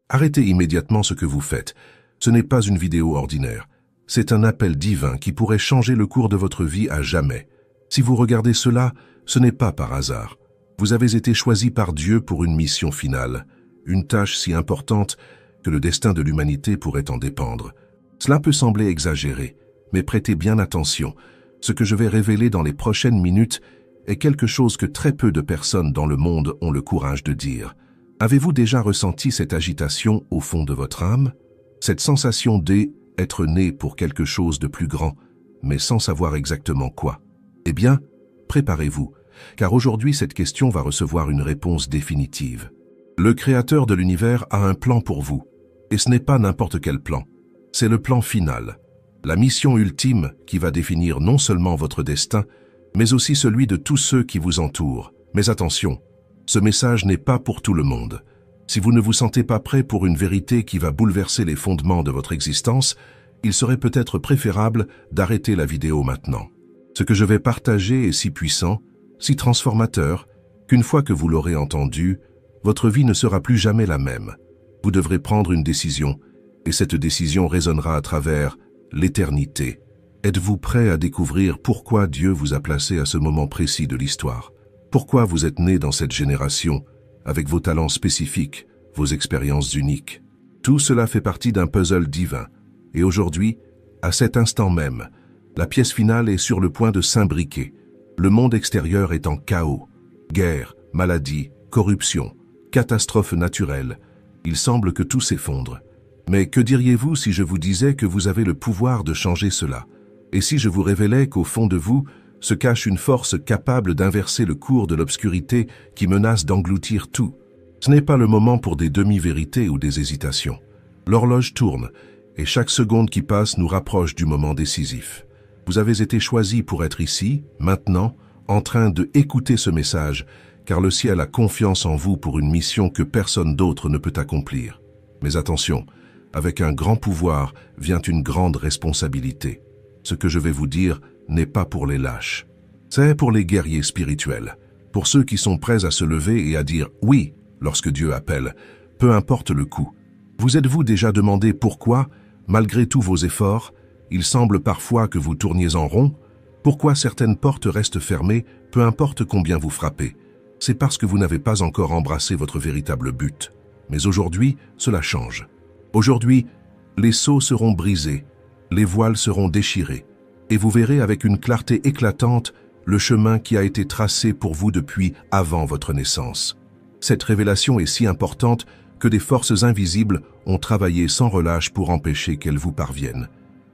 Arrêtez immédiatement ce que vous faites. Ce n'est pas une vidéo ordinaire. C'est un appel divin qui pourrait changer le cours de votre vie à jamais. Si vous regardez cela, ce n'est pas par hasard. Vous avez été choisi par Dieu pour une mission finale, une tâche si importante que le destin de l'humanité pourrait en dépendre. Cela peut sembler exagéré, mais prêtez bien attention. Ce que je vais révéler dans les prochaines minutes est quelque chose que très peu de personnes dans le monde ont le courage de dire. Avez-vous déjà ressenti cette agitation au fond de votre âme? Cette sensation d'être né pour quelque chose de plus grand, mais sans savoir exactement quoi? Eh bien, préparez-vous, car aujourd'hui cette question va recevoir une réponse définitive. Le Créateur de l'univers a un plan pour vous, et ce n'est pas n'importe quel plan. C'est le plan final, la mission ultime qui va définir non seulement votre destin, mais aussi celui de tous ceux qui vous entourent. Mais attention, ce message n'est pas pour tout le monde. Si vous ne vous sentez pas prêt pour une vérité qui va bouleverser les fondements de votre existence, il serait peut-être préférable d'arrêter la vidéo maintenant. Ce que je vais partager est si puissant, si transformateur, qu'une fois que vous l'aurez entendu, votre vie ne sera plus jamais la même. Vous devrez prendre une décision, et cette décision résonnera à travers l'éternité. Êtes-vous prêt à découvrir pourquoi Dieu vous a placé à ce moment précis de l'histoire? Pourquoi vous êtes né dans cette génération, avec vos talents spécifiques, vos expériences uniques? Tout cela fait partie d'un puzzle divin. Et aujourd'hui, à cet instant même, la pièce finale est sur le point de s'imbriquer. Le monde extérieur est en chaos. Guerre, maladie, corruption, catastrophes naturelles. Il semble que tout s'effondre. Mais que diriez-vous si je vous disais que vous avez le pouvoir de changer cela? Et si je vous révélais qu'au fond de vous se cache une force capable d'inverser le cours de l'obscurité qui menace d'engloutir tout? Ce n'est pas le moment pour des demi-vérités ou des hésitations. L'horloge tourne, et chaque seconde qui passe nous rapproche du moment décisif. Vous avez été choisi pour être ici, maintenant, en train de écouter ce message, car le ciel a confiance en vous pour une mission que personne d'autre ne peut accomplir. Mais attention, avec un grand pouvoir vient une grande responsabilité. Ce que je vais vous dire n'est pas pour les lâches. C'est pour les guerriers spirituels, pour ceux qui sont prêts à se lever et à dire « oui » lorsque Dieu appelle, peu importe le coût. Vous êtes-vous déjà demandé pourquoi, malgré tous vos efforts, il semble parfois que vous tourniez en rond? Pourquoi certaines portes restent fermées, peu importe combien vous frappez? C'est parce que vous n'avez pas encore embrassé votre véritable but. Mais aujourd'hui, cela change. Aujourd'hui, les sceaux seront brisés, les voiles seront déchirés, et vous verrez avec une clarté éclatante le chemin qui a été tracé pour vous depuis avant votre naissance. Cette révélation est si importante que des forces invisibles ont travaillé sans relâche pour empêcher qu'elles vous parviennent.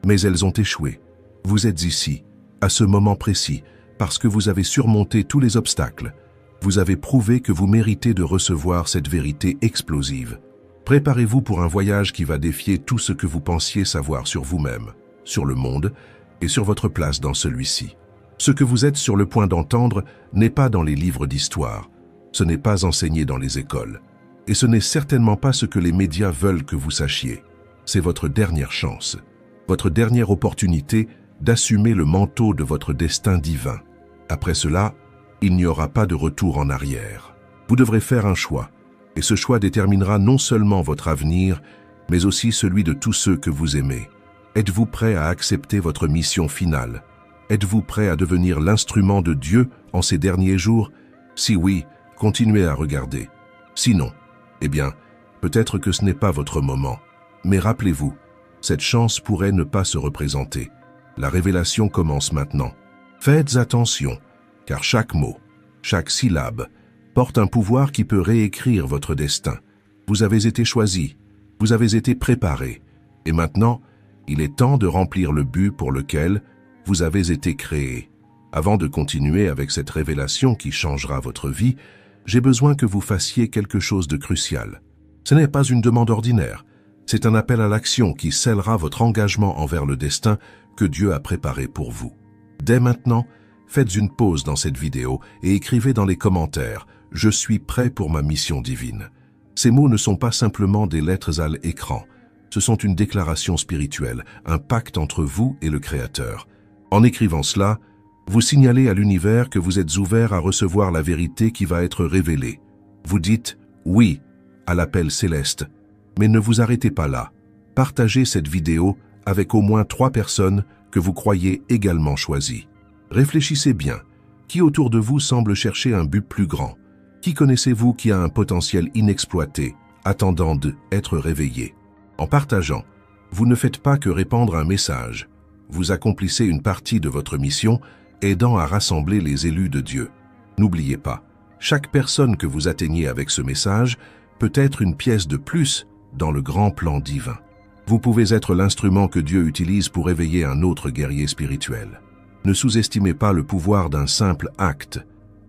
Mais elles ont échoué. Vous êtes ici, à ce moment précis, parce que vous avez surmonté tous les obstacles. Vous avez prouvé que vous méritez de recevoir cette vérité explosive. Préparez-vous pour un voyage qui va défier tout ce que vous pensiez savoir sur vous-même, sur le monde et sur votre place dans celui-ci. Ce que vous êtes sur le point d'entendre n'est pas dans les livres d'histoire, ce n'est pas enseigné dans les écoles, et ce n'est certainement pas ce que les médias veulent que vous sachiez. C'est votre dernière chance, votre dernière opportunité d'assumer le manteau de votre destin divin. Après cela, il n'y aura pas de retour en arrière. Vous devrez faire un choix, et ce choix déterminera non seulement votre avenir, mais aussi celui de tous ceux que vous aimez. Êtes-vous prêt à accepter votre mission finale? Êtes-vous prêt à devenir l'instrument de Dieu en ces derniers jours? Si oui, continuez à regarder. Sinon, eh bien, peut-être que ce n'est pas votre moment. Mais rappelez-vous, cette chance pourrait ne pas se représenter. La révélation commence maintenant. Faites attention, car chaque mot, chaque syllabe, porte un pouvoir qui peut réécrire votre destin. Vous avez été choisi, vous avez été préparé, et maintenant, il est temps de remplir le but pour lequel vous avez été créé. Avant de continuer avec cette révélation qui changera votre vie, j'ai besoin que vous fassiez quelque chose de crucial. Ce n'est pas une demande ordinaire, c'est un appel à l'action qui scellera votre engagement envers le destin que Dieu a préparé pour vous. Dès maintenant, faites une pause dans cette vidéo et écrivez dans les commentaires « Je suis prêt pour ma mission divine ». Ces mots ne sont pas simplement des lettres à l'écran, ce sont une déclaration spirituelle, un pacte entre vous et le Créateur. En écrivant cela, vous signalez à l'univers que vous êtes ouvert à recevoir la vérité qui va être révélée. Vous dites « oui » à l'appel céleste Mais ne vous arrêtez pas là. Partagez cette vidéo avec au moins 3 personnes que vous croyez également choisies. Réfléchissez bien. Qui autour de vous semble chercher un but plus grand? Qui connaissez-vous qui a un potentiel inexploité, attendant d'être réveillé? En partageant, vous ne faites pas que répandre un message. Vous accomplissez une partie de votre mission, aidant à rassembler les élus de Dieu. N'oubliez pas, chaque personne que vous atteignez avec ce message peut être une pièce de plus dans le grand plan divin. Vous pouvez être l'instrument que Dieu utilise pour éveiller un autre guerrier spirituel. Ne sous-estimez pas le pouvoir d'un simple acte.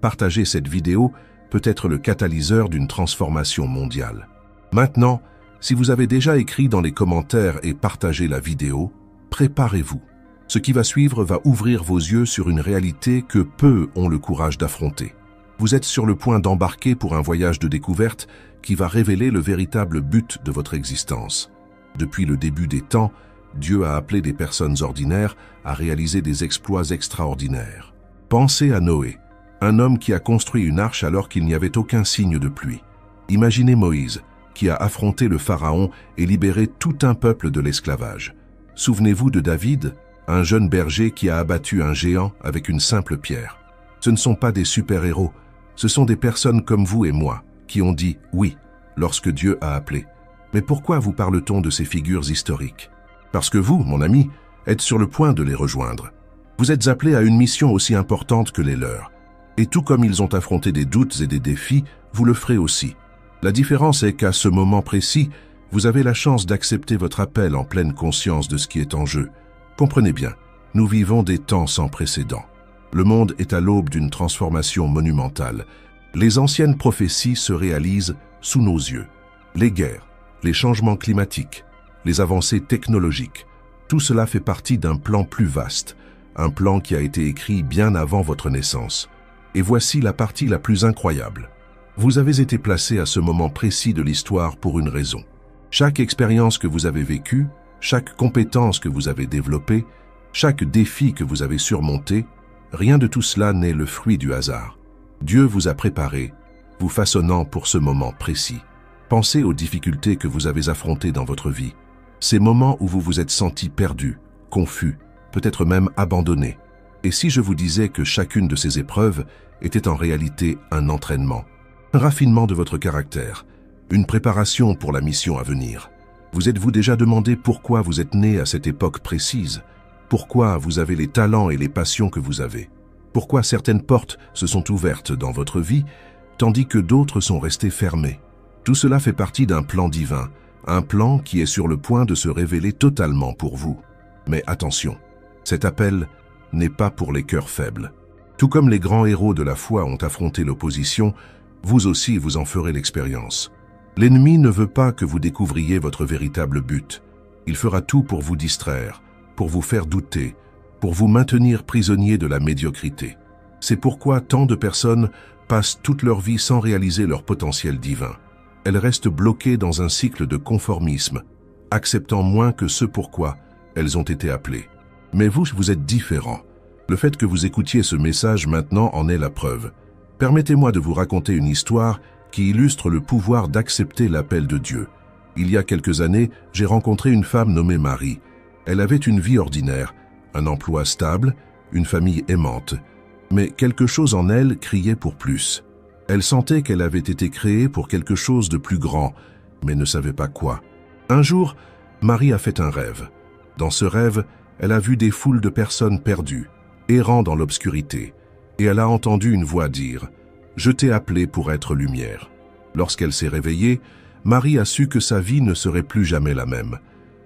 Partager cette vidéo peut être le catalyseur d'une transformation mondiale. Maintenant, si vous avez déjà écrit dans les commentaires et partagé la vidéo, préparez-vous. Ce qui va suivre va ouvrir vos yeux sur une réalité que peu ont le courage d'affronter. Vous êtes sur le point d'embarquer pour un voyage de découverte qui va révéler le véritable but de votre existence. Depuis le début des temps, Dieu a appelé des personnes ordinaires à réaliser des exploits extraordinaires. Pensez à Noé, un homme qui a construit une arche alors qu'il n'y avait aucun signe de pluie. Imaginez Moïse, qui a affronté le Pharaon et libéré tout un peuple de l'esclavage. Souvenez-vous de David, un jeune berger qui a abattu un géant avec une simple pierre. Ce ne sont pas des super-héros, ce sont des personnes comme vous et moi qui ont dit « oui » lorsque Dieu a appelé. Mais pourquoi vous parle-t-on de ces figures historiques? Parce que vous, mon ami, êtes sur le point de les rejoindre. Vous êtes appelé à une mission aussi importante que les leurs. Et tout comme ils ont affronté des doutes et des défis, vous le ferez aussi. La différence est qu'à ce moment précis, vous avez la chance d'accepter votre appel en pleine conscience de ce qui est en jeu. Comprenez bien, nous vivons des temps sans précédent. Le monde est à l'aube d'une transformation monumentale. Les anciennes prophéties se réalisent sous nos yeux. Les guerres, les changements climatiques, les avancées technologiques, tout cela fait partie d'un plan plus vaste, un plan qui a été écrit bien avant votre naissance. Et voici la partie la plus incroyable. Vous avez été placé à ce moment précis de l'histoire pour une raison. Chaque expérience que vous avez vécue, chaque compétence que vous avez développée, chaque défi que vous avez surmonté, rien de tout cela n'est le fruit du hasard. Dieu vous a préparé, vous façonnant pour ce moment précis. Pensez aux difficultés que vous avez affrontées dans votre vie, ces moments où vous vous êtes senti perdu, confus, peut-être même abandonné. Et si je vous disais que chacune de ces épreuves était en réalité un entraînement, un raffinement de votre caractère, une préparation pour la mission à venir? Vous êtes-vous déjà demandé pourquoi vous êtes né à cette époque précise? Pourquoi vous avez les talents et les passions que vous avez? Pourquoi certaines portes se sont ouvertes dans votre vie, tandis que d'autres sont restées fermées? Tout cela fait partie d'un plan divin, un plan qui est sur le point de se révéler totalement pour vous. Mais attention, cet appel n'est pas pour les cœurs faibles. Tout comme les grands héros de la foi ont affronté l'opposition, vous aussi vous en ferez l'expérience. L'ennemi ne veut pas que vous découvriez votre véritable but. Il fera tout pour vous distraire, pour vous faire douter, pour vous maintenir prisonnier de la médiocrité. C'est pourquoi tant de personnes passent toute leur vie sans réaliser leur potentiel divin. Elles restent bloquées dans un cycle de conformisme, acceptant moins que ce pourquoi elles ont été appelées. Mais vous êtes différent. Le fait que vous écoutiez ce message maintenant en est la preuve. Permettez-moi de vous raconter une histoire qui illustre le pouvoir d'accepter l'appel de Dieu. Il y a quelques années, j'ai rencontré une femme nommée Marie. Elle avait une vie ordinaire, un emploi stable, une famille aimante. Mais quelque chose en elle criait pour plus. Elle sentait qu'elle avait été créée pour quelque chose de plus grand, mais ne savait pas quoi. Un jour, Marie a fait un rêve. Dans ce rêve, elle a vu des foules de personnes perdues, errant dans l'obscurité, et elle a entendu une voix dire « Je t'ai appelé pour être lumière ». Lorsqu'elle s'est réveillée, Marie a su que sa vie ne serait plus jamais la même.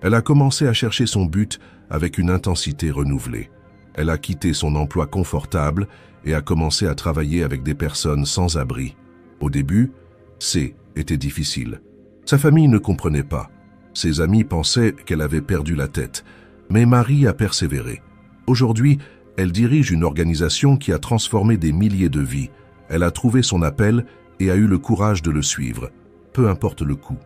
Elle a commencé à chercher son but avec une intensité renouvelée. Elle a quitté son emploi confortable et a commencé à travailler avec des personnes sans abri. Au début, était difficile. Sa famille ne comprenait pas. Ses amis pensaient qu'elle avait perdu la tête. Mais Marie a persévéré. Aujourd'hui, elle dirige une organisation qui a transformé des milliers de vies. Elle a trouvé son appel et a eu le courage de le suivre, peu importe le coût.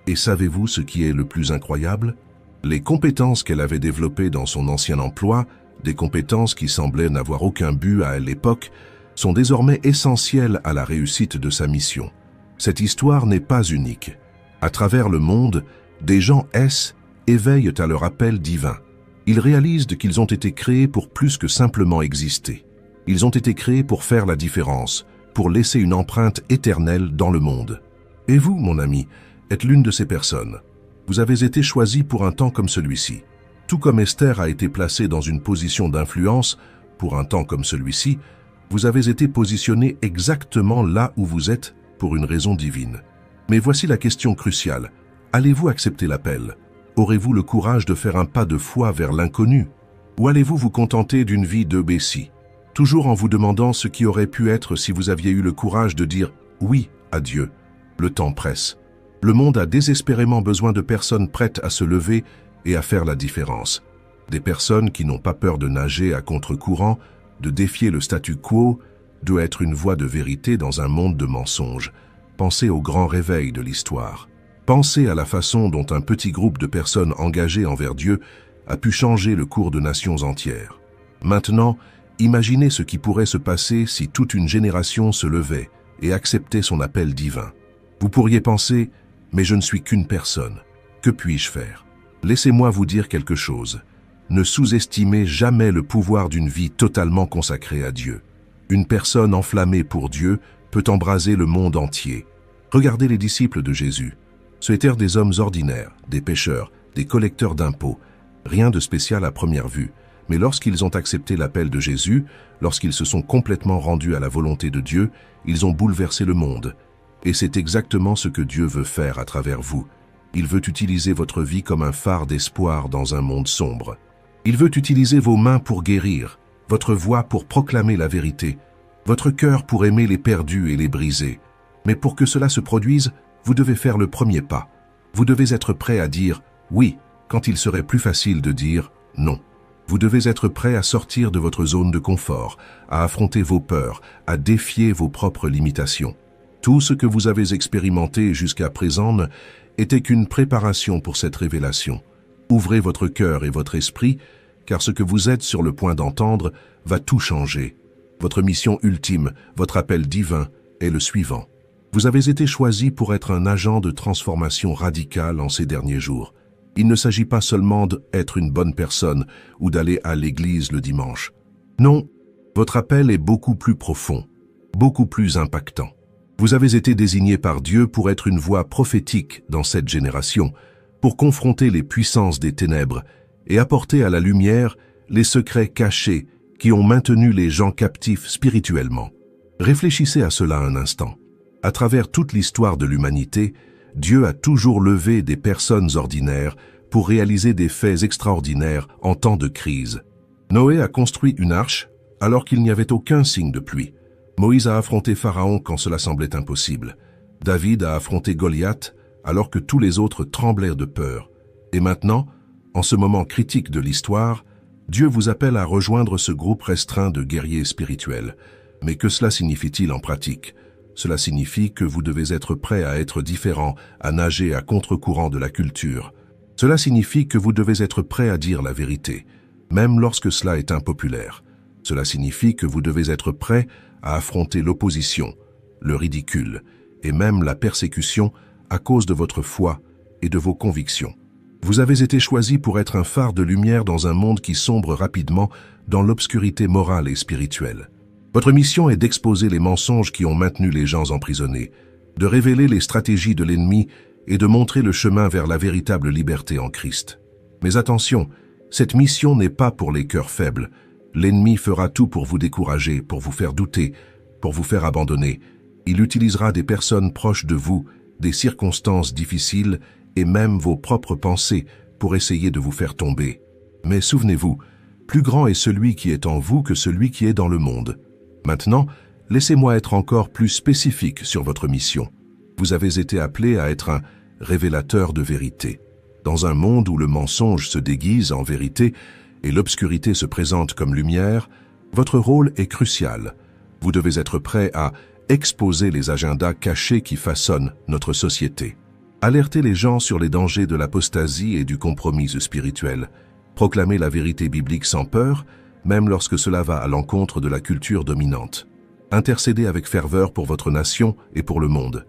Et savez-vous ce qui est le plus incroyable? Les compétences qu'elle avait développées dans son ancien emploi, des compétences qui semblaient n'avoir aucun but à l'époque, sont désormais essentielles à la réussite de sa mission. Cette histoire n'est pas unique. À travers le monde, des gens éveillent à leur appel divin. Ils réalisent qu'ils ont été créés pour plus que simplement exister. Ils ont été créés pour faire la différence, pour laisser une empreinte éternelle dans le monde. Et vous, mon ami, êtes l'une de ces personnes. Vous avez été choisi pour un temps comme celui-ci. Tout comme Esther a été placée dans une position d'influence, pour un temps comme celui-ci, vous avez été positionné exactement là où vous êtes pour une raison divine. Mais voici la question cruciale. Allez-vous accepter l'appel? Aurez-vous le courage de faire un pas de foi vers l'inconnu? Ou allez-vous vous contenter d'une vie de Bessie, toujours en vous demandant ce qui aurait pu être si vous aviez eu le courage de dire oui à Dieu? Le temps presse. Le monde a désespérément besoin de personnes prêtes à se lever et à faire la différence. Des personnes qui n'ont pas peur de nager à contre-courant, de défier le statu quo, de être une voix de vérité dans un monde de mensonges. Pensez au grand réveil de l'histoire. Pensez à la façon dont un petit groupe de personnes engagées envers Dieu a pu changer le cours de nations entières. Maintenant, imaginez ce qui pourrait se passer si toute une génération se levait et acceptait son appel divin. Vous pourriez penser, mais je ne suis qu'une personne. Que puis-je faire? Laissez-moi vous dire quelque chose. Ne sous-estimez jamais le pouvoir d'une vie totalement consacrée à Dieu. Une personne enflammée pour Dieu peut embraser le monde entier. Regardez les disciples de Jésus. Ce étaient des hommes ordinaires, des pêcheurs, des collecteurs d'impôts. Rien de spécial à première vue. Mais lorsqu'ils ont accepté l'appel de Jésus, lorsqu'ils se sont complètement rendus à la volonté de Dieu, ils ont bouleversé le monde. Et c'est exactement ce que Dieu veut faire à travers vous. Il veut utiliser votre vie comme un phare d'espoir dans un monde sombre. Il veut utiliser vos mains pour guérir, votre voix pour proclamer la vérité, votre cœur pour aimer les perdus et les brisés. Mais pour que cela se produise, vous devez faire le premier pas. Vous devez être prêt à dire « oui » quand il serait plus facile de dire « non ». Vous devez être prêt à sortir de votre zone de confort, à affronter vos peurs, à défier vos propres limitations. Tout ce que vous avez expérimenté jusqu'à présent n'était qu'une préparation pour cette révélation. Ouvrez votre cœur et votre esprit, car ce que vous êtes sur le point d'entendre va tout changer. Votre mission ultime, votre appel divin, est le suivant. Vous avez été choisi pour être un agent de transformation radicale en ces derniers jours. Il ne s'agit pas seulement d'être une bonne personne ou d'aller à l'église le dimanche. Non, votre appel est beaucoup plus profond, beaucoup plus impactant. Vous avez été désigné par Dieu pour être une voix prophétique dans cette génération, pour confronter les puissances des ténèbres et apporter à la lumière les secrets cachés qui ont maintenu les gens captifs spirituellement. Réfléchissez à cela un instant. À travers toute l'histoire de l'humanité, Dieu a toujours levé des personnes ordinaires pour réaliser des faits extraordinaires en temps de crise. Noé a construit une arche alors qu'il n'y avait aucun signe de pluie. Moïse a affronté Pharaon quand cela semblait impossible. David a affronté Goliath alors que tous les autres tremblèrent de peur. Et maintenant, en ce moment critique de l'histoire, Dieu vous appelle à rejoindre ce groupe restreint de guerriers spirituels. Mais que cela signifie-t-il en pratique? Cela signifie que vous devez être prêt à être différent, à nager à contre-courant de la culture. Cela signifie que vous devez être prêt à dire la vérité, même lorsque cela est impopulaire. Cela signifie que vous devez être prêt à affronter l'opposition, le ridicule et même la persécution à cause de votre foi et de vos convictions. Vous avez été choisi pour être un phare de lumière dans un monde qui sombre rapidement dans l'obscurité morale et spirituelle. Votre mission est d'exposer les mensonges qui ont maintenu les gens emprisonnés, de révéler les stratégies de l'ennemi et de montrer le chemin vers la véritable liberté en Christ. Mais attention, cette mission n'est pas pour les cœurs faibles. L'ennemi fera tout pour vous décourager, pour vous faire douter, pour vous faire abandonner. Il utilisera des personnes proches de vous, des circonstances difficiles et même vos propres pensées pour essayer de vous faire tomber. Mais souvenez-vous, plus grand est celui qui est en vous que celui qui est dans le monde. Maintenant, laissez-moi être encore plus spécifique sur votre mission. Vous avez été appelé à être un révélateur de vérité. Dans un monde où le mensonge se déguise en vérité et l'obscurité se présente comme lumière, votre rôle est crucial. Vous devez être prêt à exposer les agendas cachés qui façonnent notre société. Alerter les gens sur les dangers de l'apostasie et du compromis spirituel. Proclamer la vérité biblique sans peur, même lorsque cela va à l'encontre de la culture dominante. Intercéder avec ferveur pour votre nation et pour le monde.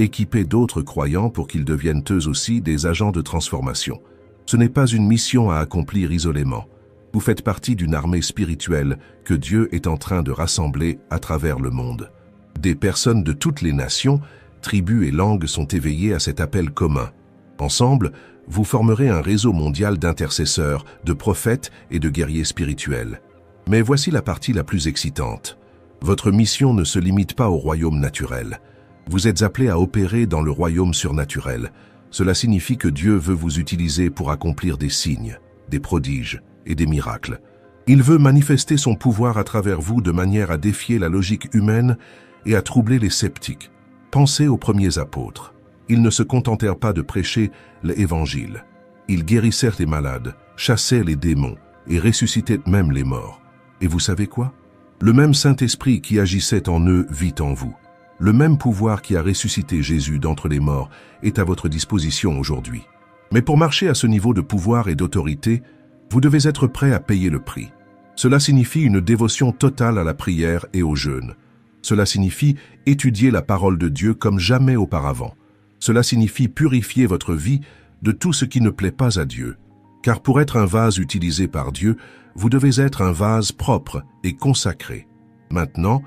équipez d'autres croyants pour qu'ils deviennent eux aussi des agents de transformation. Ce n'est pas une mission à accomplir isolément. Vous faites partie d'une armée spirituelle que Dieu est en train de rassembler à travers le monde. Des personnes de toutes les nations, tribus et langues sont éveillées à cet appel commun. Ensemble, vous formerez un réseau mondial d'intercesseurs, de prophètes et de guerriers spirituels. Mais voici la partie la plus excitante. Votre mission ne se limite pas au royaume naturel. Vous êtes appelés à opérer dans le royaume surnaturel. Cela signifie que Dieu veut vous utiliser pour accomplir des signes, des prodiges et des miracles. Il veut manifester son pouvoir à travers vous de manière à défier la logique humaine et à troubler les sceptiques. Pensez aux premiers apôtres. Ils ne se contentèrent pas de prêcher l'évangile. Ils guérissèrent les malades, chassaient les démons et ressuscitaient même les morts. Et vous savez quoi? Le même Saint-Esprit qui agissait en eux vit en vous. Le même pouvoir qui a ressuscité Jésus d'entre les morts est à votre disposition aujourd'hui. Mais pour marcher à ce niveau de pouvoir et d'autorité, vous devez être prêt à payer le prix. Cela signifie une dévotion totale à la prière et au jeûne. Cela signifie étudier la parole de Dieu comme jamais auparavant. Cela signifie purifier votre vie de tout ce qui ne plaît pas à Dieu. Car pour être un vase utilisé par Dieu, vous devez être un vase propre et consacré. Maintenant,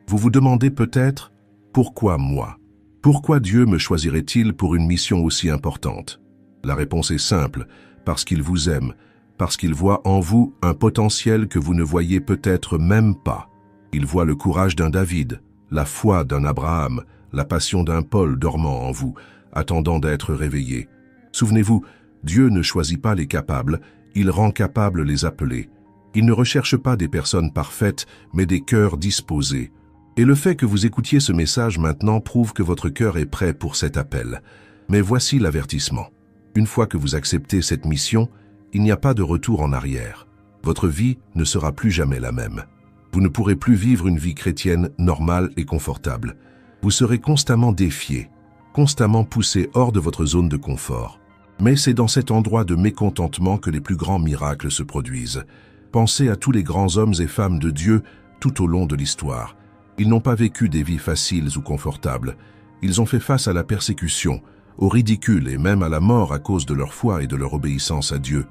vous vous demandez peut-être « Pourquoi moi ?» Pourquoi Dieu me choisirait-il pour une mission aussi importante? La réponse est simple, parce qu'il vous aime, parce qu'il voit en vous un potentiel que vous ne voyez peut-être même pas. Il voit le courage d'un David, la foi d'un Abraham, la passion d'un Paul dormant en vous, attendant d'être réveillé. Souvenez-vous, Dieu ne choisit pas les capables, il rend capables les appelés. Il ne recherche pas des personnes parfaites, mais des cœurs disposés. Et le fait que vous écoutiez ce message maintenant prouve que votre cœur est prêt pour cet appel. Mais voici l'avertissement. Une fois que vous acceptez cette mission, il n'y a pas de retour en arrière. Votre vie ne sera plus jamais la même. Vous ne pourrez plus vivre une vie chrétienne normale et confortable. Vous serez constamment défié, constamment poussé hors de votre zone de confort. Mais c'est dans cet endroit de mécontentement que les plus grands miracles se produisent. Pensez à tous les grands hommes et femmes de Dieu tout au long de l'histoire. Ils n'ont pas vécu des vies faciles ou confortables. Ils ont fait face à la persécution, au ridicule et même à la mort à cause de leur foi et de leur obéissance à Dieu.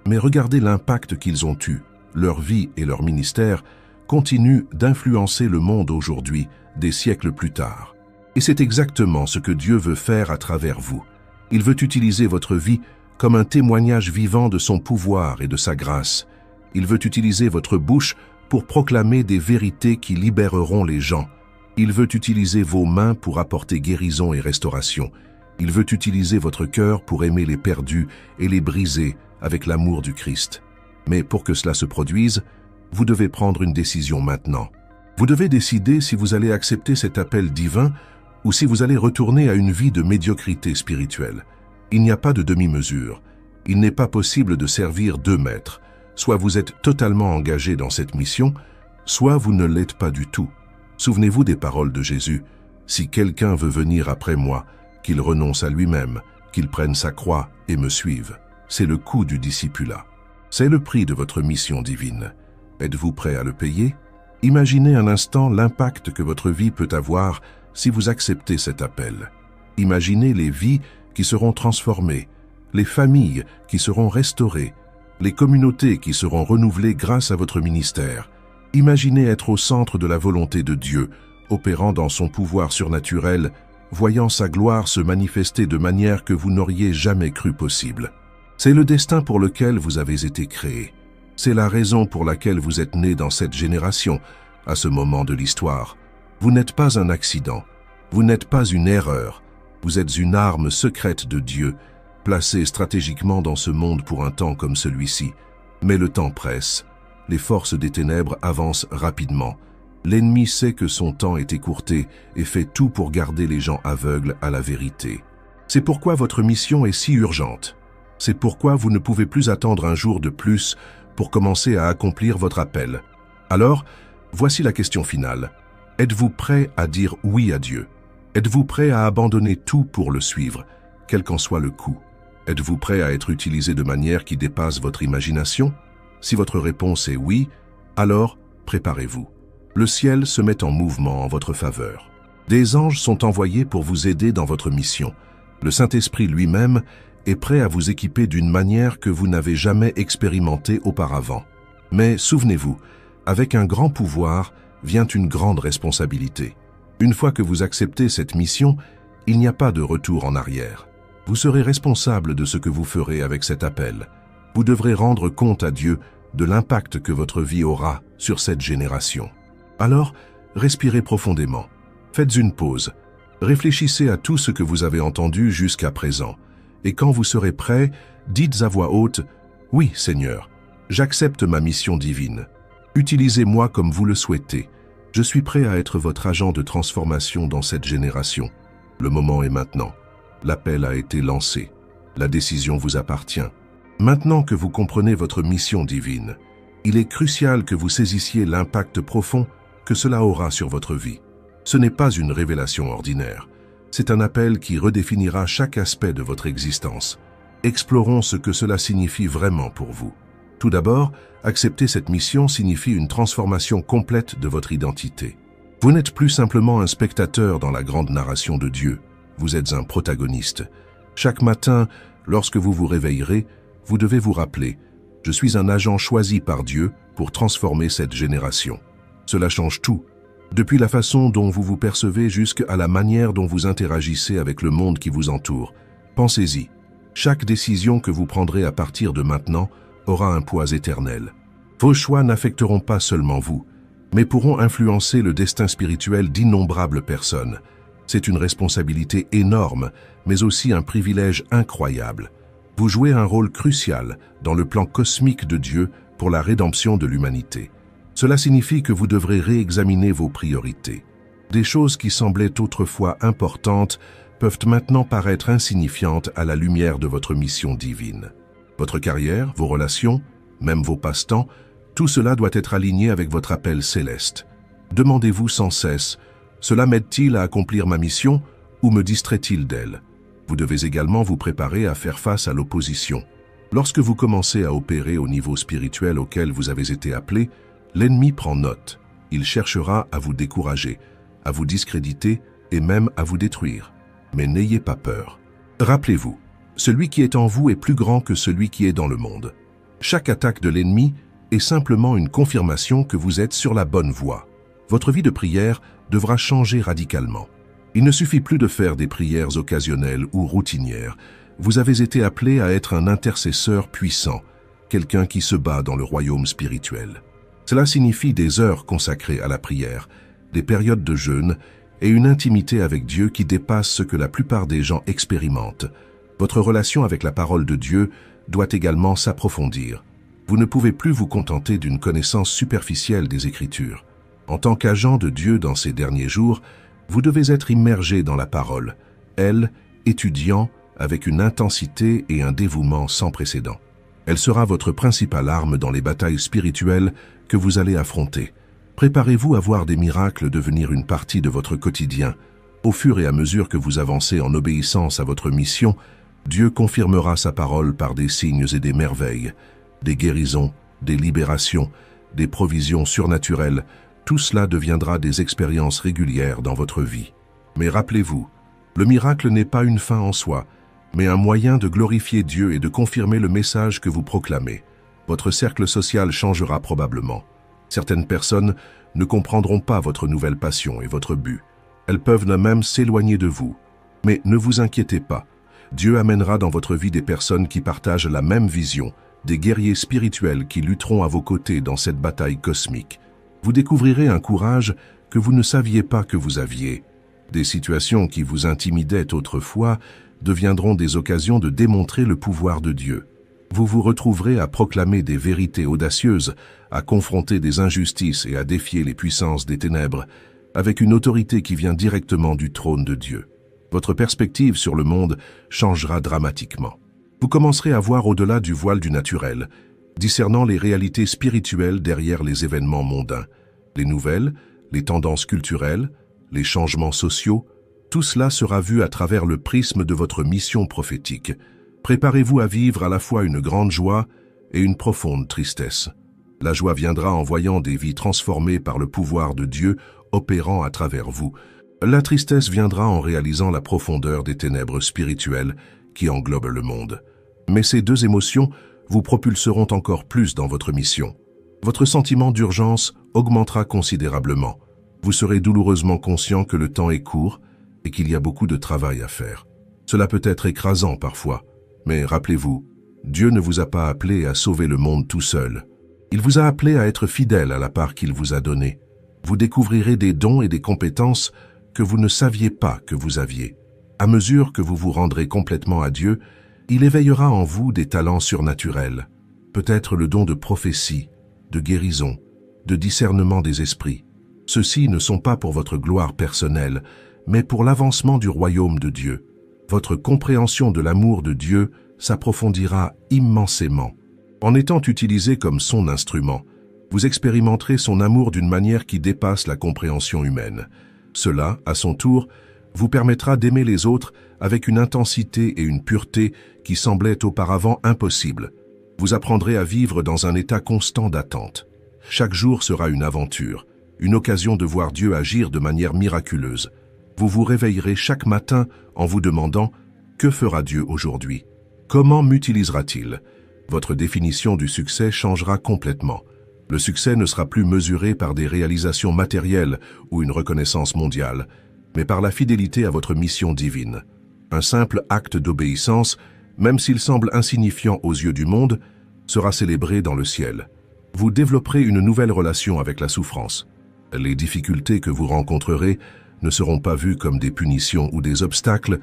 Mais regardez l'impact qu'ils ont eu. Leur vie et leur ministère continuent d'influencer le monde aujourd'hui, des siècles plus tard. Et c'est exactement ce que Dieu veut faire à travers vous. Il veut utiliser votre vie comme un témoignage vivant de son pouvoir et de sa grâce. Il veut utiliser votre bouche pour proclamer des vérités qui libéreront les gens. Il veut utiliser vos mains pour apporter guérison et restauration. Il veut utiliser votre cœur pour aimer les perdus et les briser avec l'amour du Christ. Mais pour que cela se produise, vous devez prendre une décision maintenant. Vous devez décider si vous allez accepter cet appel divin ou si vous allez retourner à une vie de médiocrité spirituelle. Il n'y a pas de demi-mesure. Il n'est pas possible de servir deux maîtres. Soit vous êtes totalement engagé dans cette mission, soit vous ne l'êtes pas du tout. Souvenez-vous des paroles de Jésus. « Si quelqu'un veut venir après moi, qu'il renonce à lui-même, qu'il prenne sa croix et me suive. » C'est le coût du discipulat. C'est le prix de votre mission divine. Êtes-vous prêt à le payer? Imaginez un instant l'impact que votre vie peut avoir si vous acceptez cet appel. Imaginez les vies qui seront transformées, les familles qui seront restaurées, les communautés qui seront renouvelées grâce à votre ministère. Imaginez être au centre de la volonté de Dieu, opérant dans son pouvoir surnaturel, voyant sa gloire se manifester de manière que vous n'auriez jamais cru possible. C'est le destin pour lequel vous avez été créé. C'est la raison pour laquelle vous êtes né dans cette génération, à ce moment de l'histoire. Vous n'êtes pas un accident, vous n'êtes pas une erreur, vous êtes une arme secrète de Dieu, placée stratégiquement dans ce monde pour un temps comme celui-ci. Mais le temps presse, les forces des ténèbres avancent rapidement. L'ennemi sait que son temps est écourté et fait tout pour garder les gens aveugles à la vérité. C'est pourquoi votre mission est si urgente. C'est pourquoi vous ne pouvez plus attendre un jour de plus pour commencer à accomplir votre appel. Alors, voici la question finale. Êtes-vous prêt à dire oui à Dieu? Êtes-vous prêt à abandonner tout pour le suivre, quel qu'en soit le coût? Êtes-vous prêt à être utilisé de manière qui dépasse votre imagination? Si votre réponse est oui, alors préparez-vous. Le ciel se met en mouvement en votre faveur. Des anges sont envoyés pour vous aider dans votre mission. Le Saint-Esprit lui-même est prêt à vous équiper d'une manière que vous n'avez jamais expérimentée auparavant. Mais souvenez-vous, avec un grand pouvoir vient une grande responsabilité. Une fois que vous acceptez cette mission, il n'y a pas de retour en arrière. Vous serez responsable de ce que vous ferez avec cet appel. Vous devrez rendre compte à Dieu de l'impact que votre vie aura sur cette génération. Alors, respirez profondément. Faites une pause. Réfléchissez à tout ce que vous avez entendu jusqu'à présent. Et quand vous serez prêt, dites à voix haute « Oui, Seigneur, j'accepte ma mission divine. Utilisez-moi comme vous le souhaitez. Je suis prêt à être votre agent de transformation dans cette génération. Le moment est maintenant. L'appel a été lancé. La décision vous appartient. Maintenant que vous comprenez votre mission divine, il est crucial que vous saisissiez l'impact profond que cela aura sur votre vie. Ce n'est pas une révélation ordinaire. C'est un appel qui redéfinira chaque aspect de votre existence. Explorons ce que cela signifie vraiment pour vous. Tout d'abord, accepter cette mission signifie une transformation complète de votre identité. Vous n'êtes plus simplement un spectateur dans la grande narration de Dieu. Vous êtes un protagoniste. Chaque matin, lorsque vous vous réveillerez, vous devez vous rappeler « Je suis un agent choisi par Dieu pour transformer cette génération ». Cela change tout, depuis la façon dont vous vous percevez jusqu'à la manière dont vous interagissez avec le monde qui vous entoure. Pensez-y, chaque décision que vous prendrez à partir de maintenant aura un poids éternel. Vos choix n'affecteront pas seulement vous, mais pourront influencer le destin spirituel d'innombrables personnes. C'est une responsabilité énorme, mais aussi un privilège incroyable. Vous jouez un rôle crucial dans le plan cosmique de Dieu pour la rédemption de l'humanité. Cela signifie que vous devrez réexaminer vos priorités. Des choses qui semblaient autrefois importantes peuvent maintenant paraître insignifiantes à la lumière de votre mission divine. Votre carrière, vos relations, même vos passe-temps, tout cela doit être aligné avec votre appel céleste. Demandez-vous sans cesse, cela m'aide-t-il à accomplir ma mission ou me distrait-il d'elle? Vous devez également vous préparer à faire face à l'opposition. Lorsque vous commencez à opérer au niveau spirituel auquel vous avez été appelé, l'ennemi prend note. Il cherchera à vous décourager, à vous discréditer et même à vous détruire. Mais n'ayez pas peur. Rappelez-vous, celui qui est en vous est plus grand que celui qui est dans le monde. Chaque attaque de l'ennemi est simplement une confirmation que vous êtes sur la bonne voie. Votre vie de prière devra changer radicalement. Il ne suffit plus de faire des prières occasionnelles ou routinières. Vous avez été appelé à être un intercesseur puissant, quelqu'un qui se bat dans le royaume spirituel. Cela signifie des heures consacrées à la prière, des périodes de jeûne et une intimité avec Dieu qui dépasse ce que la plupart des gens expérimentent. Votre relation avec la parole de Dieu doit également s'approfondir. Vous ne pouvez plus vous contenter d'une connaissance superficielle des Écritures. En tant qu'agent de Dieu dans ces derniers jours, vous devez être immergé dans la parole, elle, étudiant avec une intensité et un dévouement sans précédent. Elle sera votre principale arme dans les batailles spirituelles que vous allez affronter. Préparez-vous à voir des miracles devenir une partie de votre quotidien. Au fur et à mesure que vous avancez en obéissance à votre mission, Dieu confirmera sa parole par des signes et des merveilles, des guérisons, des libérations, des provisions surnaturelles. Tout cela deviendra des expériences régulières dans votre vie. Mais rappelez-vous, le miracle n'est pas une fin en soi, mais un moyen de glorifier Dieu et de confirmer le message que vous proclamez. Votre cercle social changera probablement. Certaines personnes ne comprendront pas votre nouvelle passion et votre but. Elles peuvent même s'éloigner de vous. Mais ne vous inquiétez pas. Dieu amènera dans votre vie des personnes qui partagent la même vision, des guerriers spirituels qui lutteront à vos côtés dans cette bataille cosmique. Vous découvrirez un courage que vous ne saviez pas que vous aviez. Des situations qui vous intimidaient autrefois deviendront des occasions de démontrer le pouvoir de Dieu. Vous vous retrouverez à proclamer des vérités audacieuses, à confronter des injustices et à défier les puissances des ténèbres, avec une autorité qui vient directement du trône de Dieu. Votre perspective sur le monde changera dramatiquement. Vous commencerez à voir au-delà du voile du naturel, discernant les réalités spirituelles derrière les événements mondains, les nouvelles, les tendances culturelles, les changements sociaux. Tout cela sera vu à travers le prisme de votre mission prophétique. Préparez-vous à vivre à la fois une grande joie et une profonde tristesse. La joie viendra en voyant des vies transformées par le pouvoir de Dieu opérant à travers vous. La tristesse viendra en réalisant la profondeur des ténèbres spirituelles qui englobent le monde. Mais ces deux émotions vous propulseront encore plus dans votre mission. Votre sentiment d'urgence augmentera considérablement. Vous serez douloureusement conscient que le temps est court et qu'il y a beaucoup de travail à faire. Cela peut être écrasant parfois, mais rappelez-vous, Dieu ne vous a pas appelé à sauver le monde tout seul. Il vous a appelé à être fidèle à la part qu'il vous a donnée. Vous découvrirez des dons et des compétences que vous ne saviez pas que vous aviez. À mesure que vous vous rendrez complètement à Dieu, il éveillera en vous des talents surnaturels, peut-être le don de prophétie, de guérison, de discernement des esprits. Ceux-ci ne sont pas pour votre gloire personnelle, mais pour l'avancement du royaume de Dieu. Votre compréhension de l'amour de Dieu s'approfondira immensément. En étant utilisé comme son instrument, vous expérimenterez son amour d'une manière qui dépasse la compréhension humaine. Cela, à son tour, vous permettra d'aimer les autres avec une intensité et une pureté qui semblaient auparavant impossibles. Vous apprendrez à vivre dans un état constant d'attente. Chaque jour sera une aventure, une occasion de voir Dieu agir de manière miraculeuse. Vous vous réveillerez chaque matin en vous demandant « Que fera Dieu aujourd'hui ? Comment m'utilisera-t-il » Votre définition du succès changera complètement. Le succès ne sera plus mesuré par des réalisations matérielles ou une reconnaissance mondiale, mais par la fidélité à votre mission divine. Un simple acte d'obéissance, même s'il semble insignifiant aux yeux du monde, sera célébré dans le ciel. Vous développerez une nouvelle relation avec la souffrance. Les difficultés que vous rencontrerez ne seront pas vues comme des punitions ou des obstacles,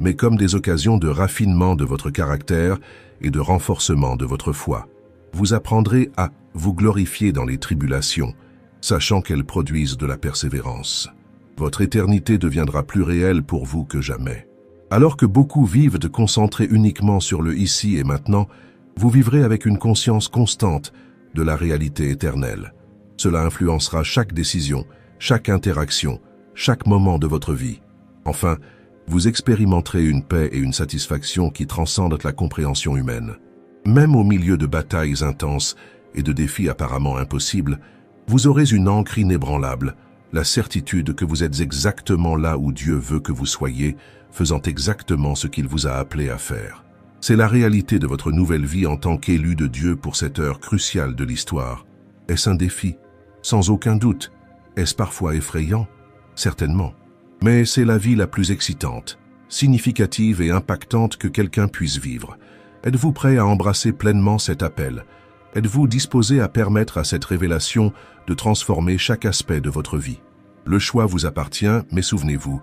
mais comme des occasions de raffinement de votre caractère et de renforcement de votre foi. Vous apprendrez à vous glorifier dans les tribulations, sachant qu'elles produisent de la persévérance. Votre éternité deviendra plus réelle pour vous que jamais. Alors que beaucoup vivent de concentrer uniquement sur le ici et maintenant, vous vivrez avec une conscience constante de la réalité éternelle. Cela influencera chaque décision, chaque interaction, chaque moment de votre vie. Enfin, vous expérimenterez une paix et une satisfaction qui transcendent la compréhension humaine. Même au milieu de batailles intenses et de défis apparemment impossibles, vous aurez une ancre inébranlable, la certitude que vous êtes exactement là où Dieu veut que vous soyez, faisant exactement ce qu'il vous a appelé à faire. C'est la réalité de votre nouvelle vie en tant qu'élu de Dieu pour cette heure cruciale de l'histoire. Est-ce un défi? Sans aucun doute. Est-ce parfois effrayant? Certainement. Mais c'est la vie la plus excitante, significative et impactante que quelqu'un puisse vivre. Êtes-vous prêt à embrasser pleinement cet appel? Êtes-vous disposé à permettre à cette révélation de transformer chaque aspect de votre vie? Le choix vous appartient, mais souvenez-vous,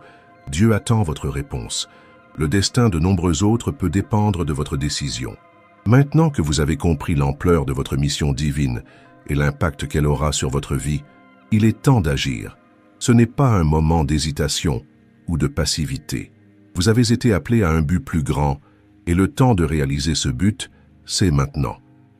Dieu attend votre réponse. Le destin de nombreux autres peut dépendre de votre décision. Maintenant que vous avez compris l'ampleur de votre mission divine et l'impact qu'elle aura sur votre vie, il est temps d'agir. Ce n'est pas un moment d'hésitation ou de passivité. Vous avez été appelé à un but plus grand, et le temps de réaliser ce but, c'est maintenant.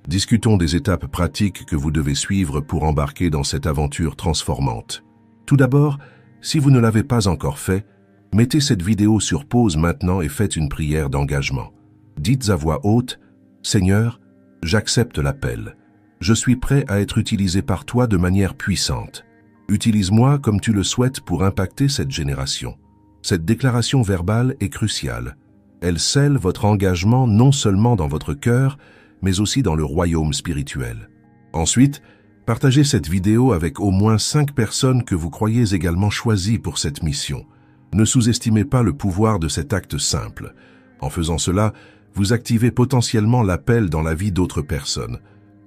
Discutons des étapes pratiques que vous devez suivre pour embarquer dans cette aventure transformante. Tout d'abord, si vous ne l'avez pas encore fait, mettez cette vidéo sur pause maintenant et faites une prière d'engagement. Dites à voix haute, « Seigneur, j'accepte l'appel. Je suis prêt à être utilisé par toi de manière puissante. Utilise-moi comme tu le souhaites pour impacter cette génération. » Cette déclaration verbale est cruciale. Elle scelle votre engagement non seulement dans votre cœur, mais aussi dans le royaume spirituel. Ensuite, partagez cette vidéo avec au moins 5 personnes que vous croyez également choisies pour cette mission. Ne sous-estimez pas le pouvoir de cet acte simple. En faisant cela, vous activez potentiellement l'appel dans la vie d'autres personnes.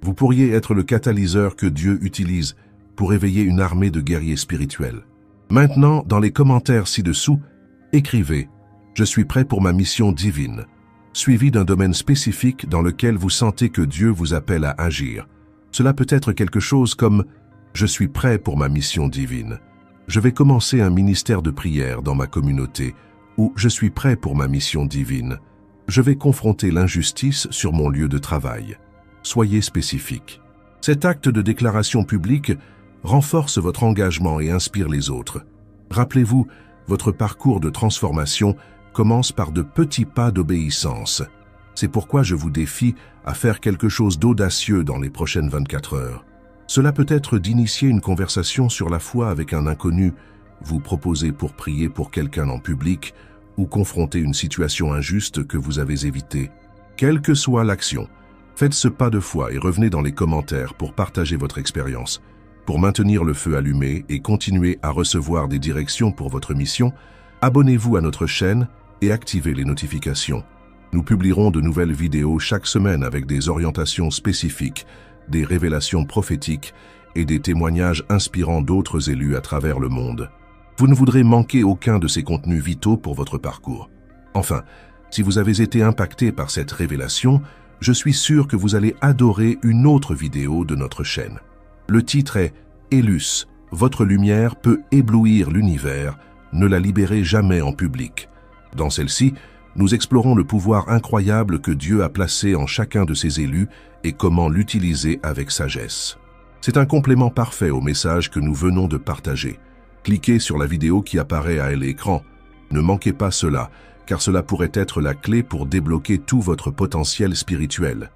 Vous pourriez être le catalyseur que Dieu utilise pour éveiller une armée de guerriers spirituels. Maintenant, dans les commentaires ci-dessous, écrivez « Je suis prêt pour ma mission divine », suivi d'un domaine spécifique dans lequel vous sentez que Dieu vous appelle à agir. Cela peut être quelque chose comme « Je suis prêt pour ma mission divine ». Je vais commencer un ministère de prière dans ma communauté, ou je suis prêt pour ma mission divine. Je vais confronter l'injustice sur mon lieu de travail. Soyez spécifique. Cet acte de déclaration publique renforce votre engagement et inspire les autres. Rappelez-vous, votre parcours de transformation commence par de petits pas d'obéissance. C'est pourquoi je vous défie à faire quelque chose d'audacieux dans les prochaines 24 heures. Cela peut être d'initier une conversation sur la foi avec un inconnu, vous proposer pour prier pour quelqu'un en public ou confronter une situation injuste que vous avez évitée. Quelle que soit l'action, faites ce pas de foi et revenez dans les commentaires pour partager votre expérience. Pour maintenir le feu allumé et continuer à recevoir des directions pour votre mission, abonnez-vous à notre chaîne et activez les notifications. Nous publierons de nouvelles vidéos chaque semaine avec des orientations spécifiques, des révélations prophétiques et des témoignages inspirants d'autres élus à travers le monde. Vous ne voudrez manquer aucun de ces contenus vitaux pour votre parcours. Enfin, si vous avez été impacté par cette révélation, je suis sûr que vous allez adorer une autre vidéo de notre chaîne. Le titre est « Élus, votre lumière peut éblouir l'univers, ne la libérez jamais en public ». Dans celle-ci, nous explorons le pouvoir incroyable que Dieu a placé en chacun de ses élus et comment l'utiliser avec sagesse. C'est un complément parfait au message que nous venons de partager. Cliquez sur la vidéo qui apparaît à l'écran. Ne manquez pas cela, car cela pourrait être la clé pour débloquer tout votre potentiel spirituel.